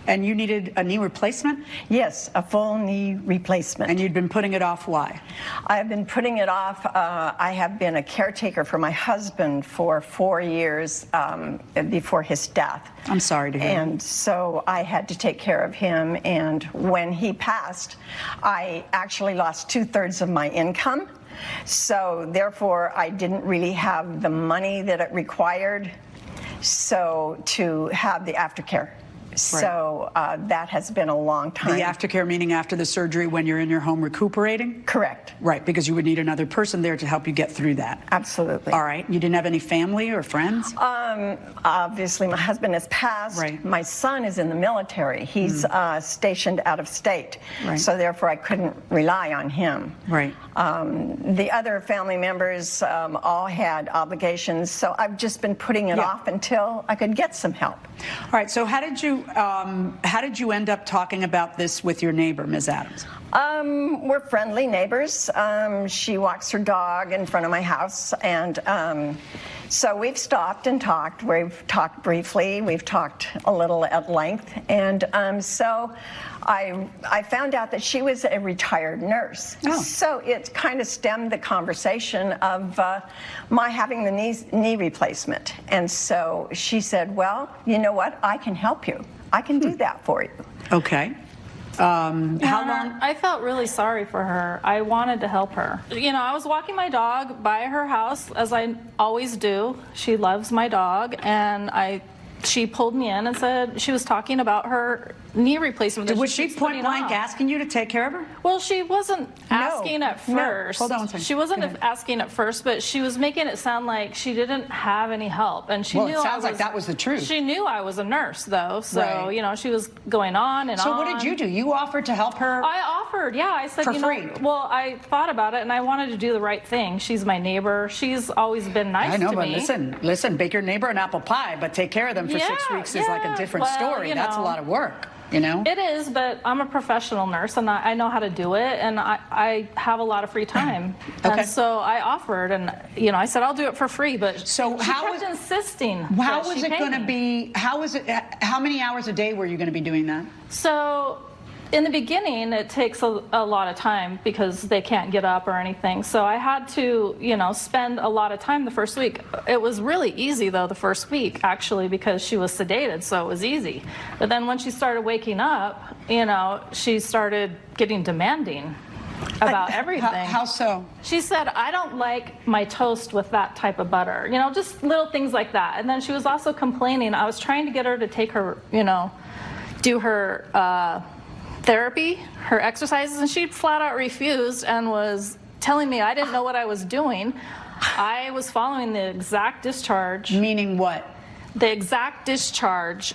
And you needed a knee replacement? Yes, a full knee replacement. And you'd been putting it off, why? I've been putting it off. I have been a caretaker for my husband for 4 years before his death. I'm sorry to hear. And so I had to take care of him. And when he passed, I actually lost 2/3 of my income. So therefore, I didn't really have the money that it required to have the aftercare. Right. So that has been a long time. The aftercare meaning after the surgery when you're in your home recuperating? Correct. Right, because you would need another person there to help you get through that. Absolutely. All right. You didn't have any family or friends? Obviously, my husband has passed. Right. My son is in the military. He's stationed out of state. Right. So therefore, I couldn't rely on him. Right. The other family members all had obligations, so I've just been putting it off until I could get some help. All right. So how did you end up talking about this with your neighbor, Ms. Adams? We're friendly neighbors. She walks her dog in front of my house, and so we've stopped and talked. We've talked briefly. We've talked a little at length, and so I found out that she was a retired nurse. Oh. So it kind of stemmed the conversation of my having the knee replacement. And so she said, well, you know what? I can help you. I can do that for you. Okay. How long? I felt really sorry for her. I wanted to help her. You know, I was walking my dog by her house, as I always do. She loves my dog, and she pulled me in and said she was talking about her knee replacement. Was she point blank asking you to take care of her? Well, she wasn't asking at first. Hold on one second. She wasn't asking at first, but she was making it sound like she didn't have any help, and she knew. Well, it sounds like that was the truth. She knew I was a nurse, though, so you know, she was going on and on. So what did you do? You offered to help her? I offered, yeah. I said, for free. Well, I thought about it, and I wanted to do the right thing. She's my neighbor. She's always been nice to me. I know, but listen, bake your neighbor an apple pie, but take care of them for 6 weeks is like a different story. That's a lot of work. You know? It is, but I'm a professional nurse, and I know how to do it, and I have a lot of free time. Okay. And so I offered, and you know, I said I'll do it for free, but so she kept insisting. How was it going to be? How many hours a day were you going to be doing that? So in the beginning, it takes a lot of time because they can't get up or anything. So I had to, you know, spend a lot of time the first week. It was really easy, though, the first week, actually, because she was sedated, so it was easy. But then when she started waking up, you know, she started getting demanding about everything. How so? She said, I don't like my toast with that type of butter. You know, just little things like that. And then she was also complaining. I was trying to get her to take her, you know, do her therapy, her exercises, and she flat out refused and was telling me I didn't know what I was doing. I was following the exact discharge. Meaning what? The exact discharge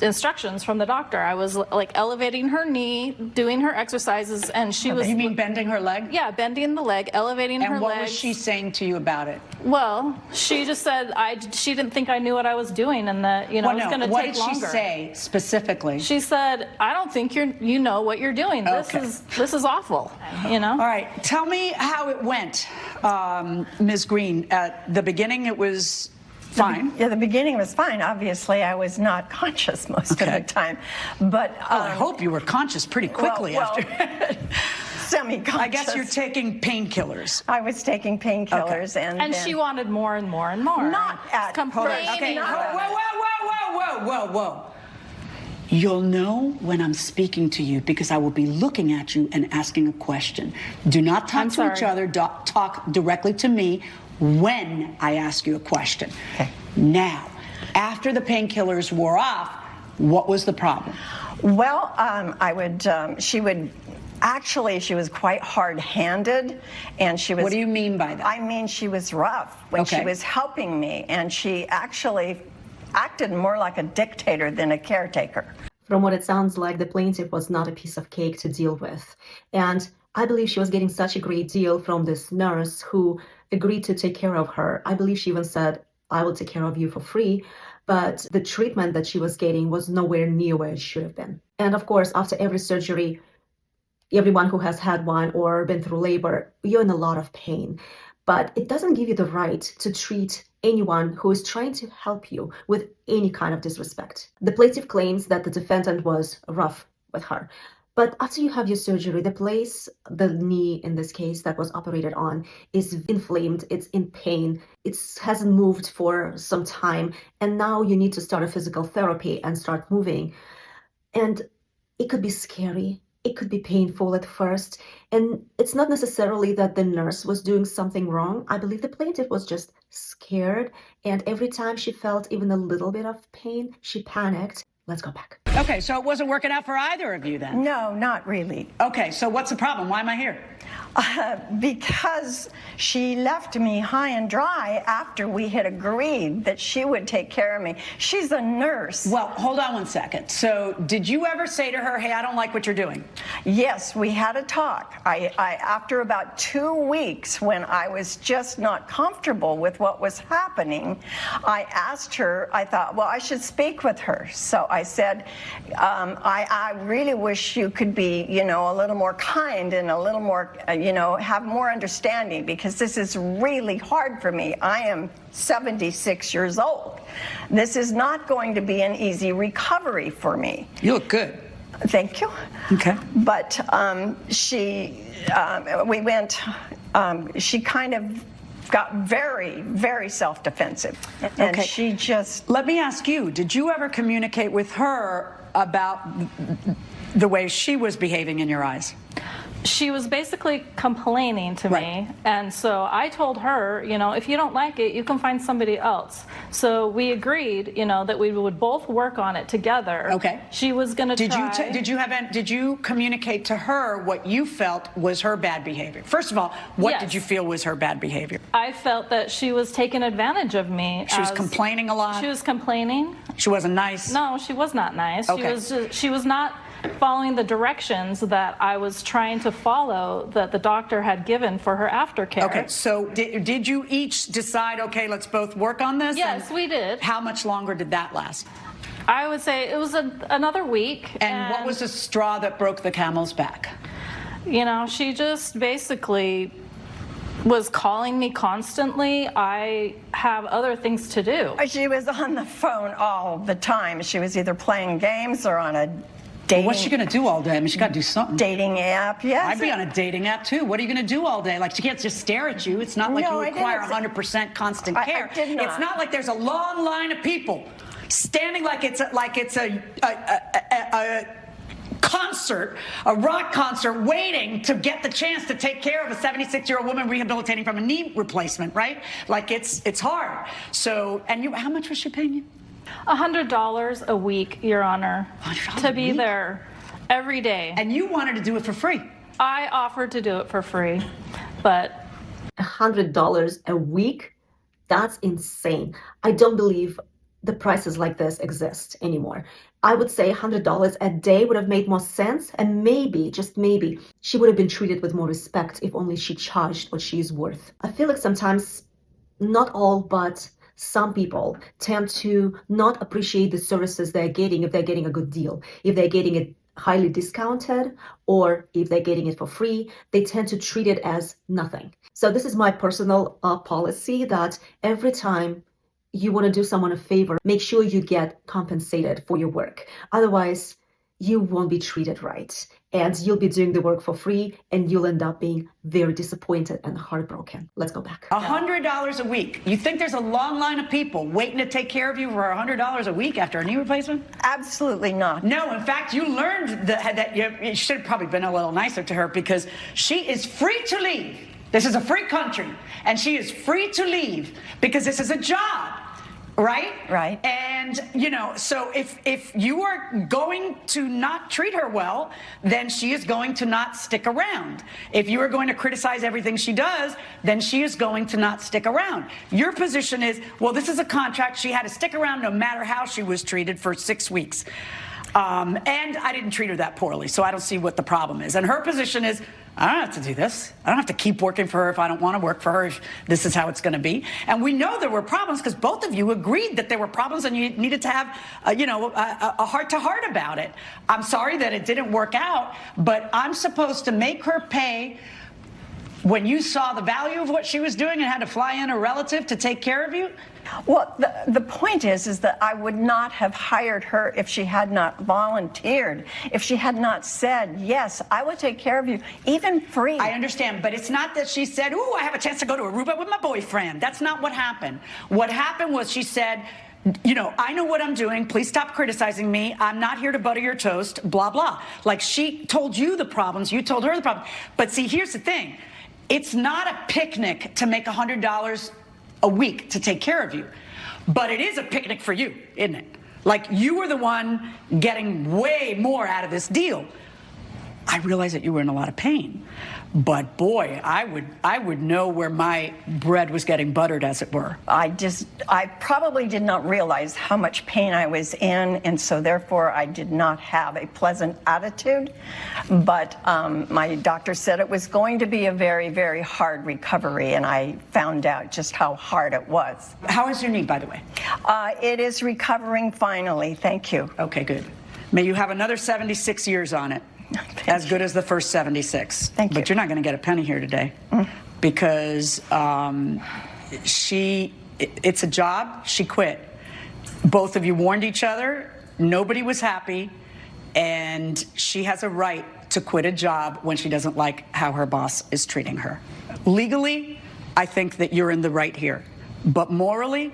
instructions from the doctor. I was like elevating her knee, doing her exercises, and she was... You mean bending her leg? Yeah, bending the leg, elevating her leg. And what was she saying to you about it? Well, she just said she didn't think I knew what I was doing, and that, you know, it was going to take longer. What did she say specifically? She said, I don't think you know what you're doing. This is awful, you know? All right. Tell me how it went, Ms. Green. At the beginning, it was fine. Yeah, the beginning was fine. Obviously, I was not conscious most of the time. But I hope you were conscious pretty quickly after. Semi-conscious. I guess you're taking painkillers. I was taking painkillers, and she wanted more and more and more. Not at complaining. Okay. Whoa. You'll know when I'm speaking to you because I will be looking at you and asking a question. Do not talk to each other. Talk directly to me when I ask you a question. Okay. Now, after the painkillers wore off, what was the problem? Well, she was quite hard-handed, and she was... What do you mean by that? I mean, she was rough when she was helping me, and she actually acted more like a dictator than a caretaker. From what it sounds like, the plaintiff was not a piece of cake to deal with. And I believe she was getting such a great deal from this nurse who agreed to take care of her. I believe she even said, I will take care of you for free. But the treatment that she was getting was nowhere near where it should have been. And of course, after every surgery, everyone who has had one or been through labor, you're in a lot of pain. but it doesn't give you the right to treat anyone who is trying to help you with any kind of disrespect. The plaintiff claims that the defendant was rough with her. But after you have your surgery, the place, the knee in this case that was operated on, is inflamed, it's in pain, it hasn't moved for some time, and now you need to start a physical therapy and start moving. And it could be scary, it could be painful at first, and it's not necessarily that the nurse was doing something wrong. I believe the plaintiff was just scared, and every time she felt even a little bit of pain, she panicked. Let's go back. Okay, so it wasn't working out for either of you then? No, not really. Okay, so what's the problem? Why am I here? Because she left me high and dry after we had agreed that she would take care of me. She's a nurse. Well, hold on one second. So did you ever say to her, hey, I don't like what you're doing? Yes, we had a talk. After about 2 weeks, when I was just not comfortable with what was happening, I asked her, I thought, well, I should speak with her. So I said, I really wish you could be, a little more kind and a little more, have more understanding, because this is really hard for me. I am 76 years old. This is not going to be an easy recovery for me. You look good. Thank you. Okay. But she kind of got very, very self-defensive. And Okay. she just... Let me ask you, did you ever communicate with her about the way she was behaving in your eyes? She was basically complaining to me, and so I told her, if you don't like it, you can find somebody else. So we agreed, that we would both work on it together. Okay. She was going to try. Did you communicate to her what you felt was her bad behavior? First of all, what Yes. did you feel was her bad behavior? I felt that she was taking advantage of me. She was complaining a lot? She was complaining. She wasn't nice? No, she was not nice. Okay. She was not following the directions that I was trying to follow, that the doctor had given for her aftercare. Okay, so did you each decide, okay, let's both work on this? Yes, we did. How much longer did that last? I would say it was another week. And what was the straw that broke the camel's back? She just basically was calling me constantly. I have other things to do. She was on the phone all the time. She was either playing games or on a dating... Well, what's she going to do all day? I mean, she got to do something. Dating app, yes. I'd be on a dating app, too. What are you going to do all day? Like, she can't just stare at you. It's not like you require 100% constant care. I did not. It's not like there's a long line of people standing like it's a concert, a rock concert, waiting to get the chance to take care of a 76-year-old woman rehabilitating from a knee replacement, right? Like, it's hard. So, and how much was she paying you? $100 a week, Your Honor, to be there every day. And you wanted to do it for free. I offered to do it for free, but... $100 a week? That's insane. I don't believe the prices like this exist anymore. I would say $100 a day would have made more sense, and maybe, just maybe, she would have been treated with more respect if only she charged what she is worth. I feel like sometimes, not all, but some people tend to not appreciate the services they're getting if they're getting a good deal. If they're getting it highly discounted, or if they're getting it for free, they tend to treat it as nothing. So this is my personal policy, that every time you want to do someone a favor, make sure you get compensated for your work. Otherwise, you won't be treated right, and you'll be doing the work for free, and you'll end up being very disappointed and heartbroken. Let's go back. $100 a week. You think there's a long line of people waiting to take care of you for $100 a week after a knee replacement? Absolutely not. No, in fact, you learned that you should have probably been a little nicer to her, because she is free to leave. This is a free country, and she is free to leave because this is a job. Right? Right. And, so if you are going to not treat her well, then she is going to not stick around. If you are going to criticize everything she does, then she is going to not stick around. Your position is, well, this is a contract. She had to stick around no matter how she was treated for 6 weeks. And I didn't treat her that poorly, so I don't see what the problem is. And her position is, I don't have to do this. I don't have to keep working for her if I don't want to work for her, if this is how it's going to be. And we know there were problems because both of you agreed that there were problems and you needed to have, a heart-to-heart about it. I'm sorry that it didn't work out, but I'm supposed to make her pay When you saw the value of what she was doing and had to fly in a relative to take care of you? Well, the point is that I would not have hired her if she had not volunteered, if she had not said, yes, I will take care of you, even free. I understand, but it's not that she said, ooh, I have a chance to go to Aruba with my boyfriend. That's not what happened. What happened was she said, you know, I know what I'm doing. Please stop criticizing me. I'm not here to butter your toast, blah, blah. Like, she told you the problems. You told her the problem. But see, here's the thing. It's not a picnic to make $100 a week to take care of you. But it is a picnic for you, isn't it? Like, you were the one getting way more out of this deal. I realize that you were in a lot of pain, but boy, I would know where my bread was getting buttered, as it were. I probably did not realize how much pain I was in, and so therefore I did not have a pleasant attitude. But my doctor said it was going to be a very, very hard recovery, and I found out just how hard it was. How is your knee, by the way? It is recovering finally, thank you. Okay, good. May you have another 76 years on it. As good as the first 76. Thank you. But you're not going to get a penny here today because it's a job. She quit. Both of you warned each other. Nobody was happy. And she has a right to quit a job when she doesn't like how her boss is treating her. Legally, I think that you're in the right here. But morally,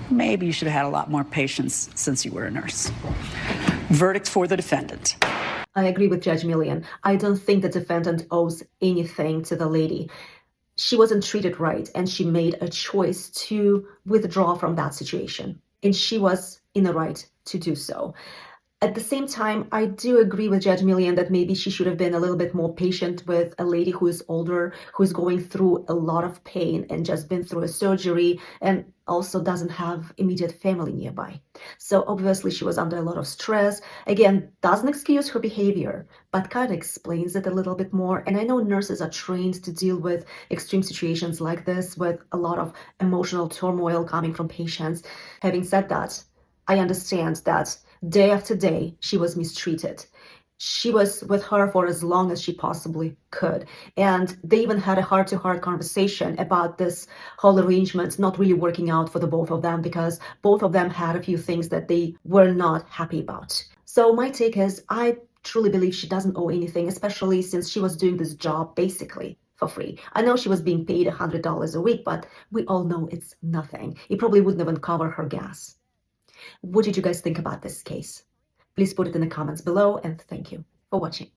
maybe you should have had a lot more patience since you were a nurse. Verdict for the defendant. I agree with Judge Millian. I don't think the defendant owes anything to the lady. She wasn't treated right, and she made a choice to withdraw from that situation. And she was in the right to do so. At the same time, I do agree with Judge Millian that maybe she should have been a little bit more patient with a lady who is older, who is going through a lot of pain and just been through a surgery and also doesn't have immediate family nearby. So obviously she was under a lot of stress. Again, doesn't excuse her behavior, but kind of explains it a little bit more. And I know nurses are trained to deal with extreme situations like this with a lot of emotional turmoil coming from patients. Having said that, I understand that day after day, she was mistreated. She was with her for as long as she possibly could. And they even had a heart-to-heart conversation about this whole arrangement not really working out for the both of them because both of them had a few things that they were not happy about. So my take is I truly believe she doesn't owe anything, especially since she was doing this job basically for free. I know she was being paid $100 a week, but we all know it's nothing. It probably wouldn't even cover her gas. What did you guys think about this case? Please put it in the comments below, and thank you for watching.